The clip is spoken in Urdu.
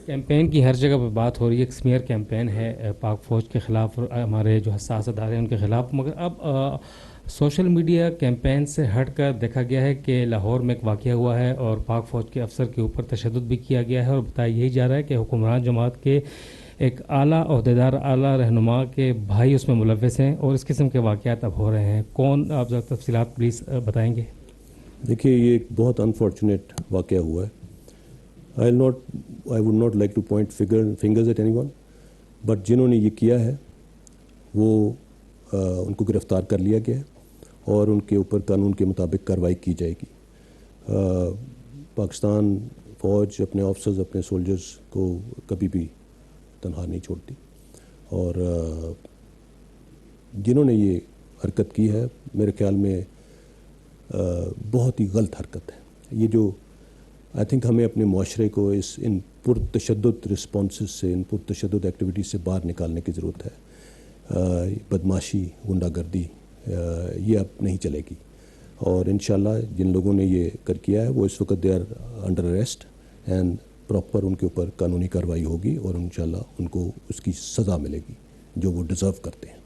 کیمپین کی ہر جگہ پہ بات ہو رہی ہے، ایک سمیئر کیمپین ہے پاک فوج کے خلاف، ہمارے جو حساس ادارے ہیں ان کے خلاف، مگر اب سوشل میڈیا کیمپین سے ہٹ کر دیکھا گیا ہے کہ لاہور میں ایک واقعہ ہوا ہے اور پاک فوج کے افسر کے اوپر تشدد بھی کیا گیا ہے، اور بتایا یہی جا رہا ہے کہ حکمران جماعت کے ایک اعلیٰ عہدیدار، اعلیٰ رہنما کے بھائی اس میں ملوث ہیں، اور اس قسم کے واقعات اب ہو رہے ہیں. کون، آپ ذرا تفصیلات پلیز بتائیں گے؟ دیکھیے، یہ ایک بہت انفارچونیٹ واقعہ ہوا ہے. I would not like to point fingers at anyone, but جنہوں نے یہ کیا ہے وہ ان کو گرفتار کر لیا گیا ہے اور ان کے اوپر قانون کے مطابق کارروائی کی جائے گی. پاکستان فوج اپنے آفیسرز، اپنے سولجرز کو کبھی بھی تنہا نہیں چھوڑتی، اور جنہوں نے یہ حرکت کی ہے میرے خیال میں بہت ہی غلط حرکت ہے. یہ جو آئی تھنک ہمیں اپنے معاشرے کو ان پرتشدد رسپانسز سے، ان پرتشدد ایکٹیویٹیز سے باہر نکالنے کی ضرورت ہے. بدماشی، غنڈہ گردی یہ اب نہیں چلے گی، اور انشاءاللہ جن لوگوں نے یہ کیا ہے وہ اس وقت they are under arrest, and proper ان کے اوپر قانونی کارروائی ہوگی، اور انشاءاللہ ان کو اس کی سزا ملے گی جو وہ ڈیزرو کرتے ہیں.